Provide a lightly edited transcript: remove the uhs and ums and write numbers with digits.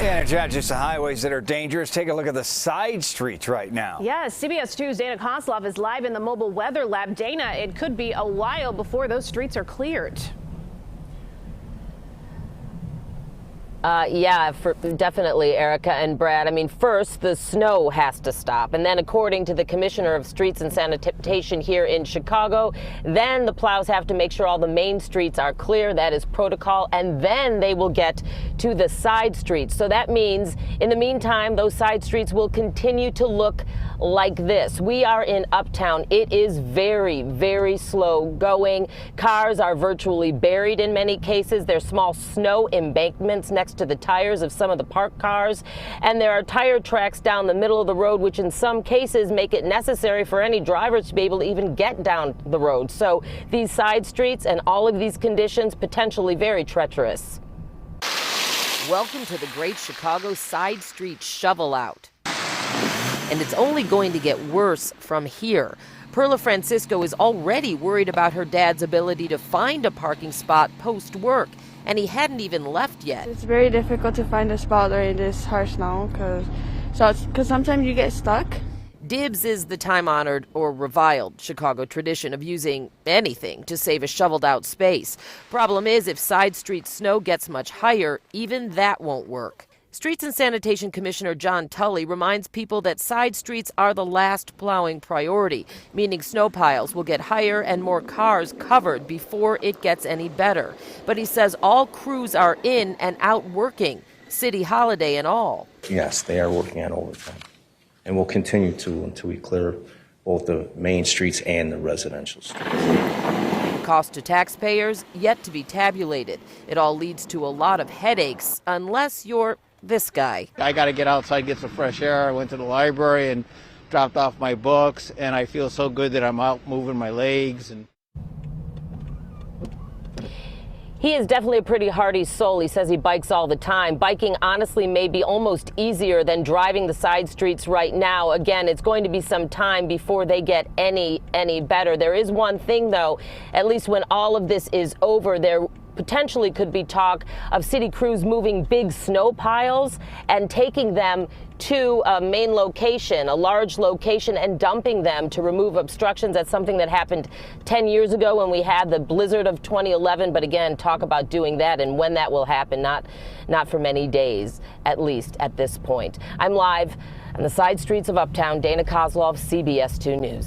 And it's not just the highways that are dangerous. Take a look at the side streets right now. Yes, CBS 2's Dana Kozlov is live in the mobile weather lab. Dana, it could be a while before those streets are cleared. Definitely, Erica and Brad. I mean, first, the snow has to stop. And then, according to the Commissioner of Streets and Sanitation here in Chicago, then the plows have to make sure all the main streets are clear. That is protocol. And then they will get to the side streets. So that means, in the meantime, those side streets will continue to look like this. We are in Uptown. It is very, very slow going. Cars are virtually buried in many cases. There's small snow embankments next to the tires of some of the parked cars, and there are tire tracks down the middle of the road, which in some cases make it necessary for any drivers to be able to even get down the road. So these side streets and all of these conditions potentially very treacherous. Welcome to the Great Chicago Side Street Shovel Out. And it's only going to get worse from here. Perla Francisco is already worried about her dad's ability to find a parking spot post-work, and he hadn't even left yet. It's very difficult to find a spot during this harsh snow because sometimes you get stuck. Dibs is the time-honored or reviled Chicago tradition of using anything to save a shoveled-out space. Problem is, if side street snow gets much higher, even that won't work. Streets and Sanitation Commissioner John Tully reminds people that side streets are the last plowing priority, meaning snow piles will get higher and more cars covered before it gets any better. But he says all crews are in and out working, city holiday and all. Yes, they are working on overtime, and will continue to until we clear both the main streets and the residential streets. Cost to taxpayers yet to be tabulated. It all leads to a lot of headaches unless you're this guy. I got to get outside, get some fresh air. I went to the library and dropped off my books, and I feel so good that I'm out moving my legs. And he is definitely a pretty hardy soul. He says he bikes all the time. Biking honestly may be almost easier than driving the side streets right now. Again, it's going to be some time before they get any better. There is one thing, though, at least when all of this is over, there potentially could be talk of city crews moving big snow piles and taking them to a main location, a large location, and dumping them to remove obstructions. That's something that happened 10 years ago when we had the blizzard of 2011. But again, talk about doing that and when that will happen, not for many days, at least at this point. I'm live on the side streets of Uptown. Dana Kozlov, CBS 2 News.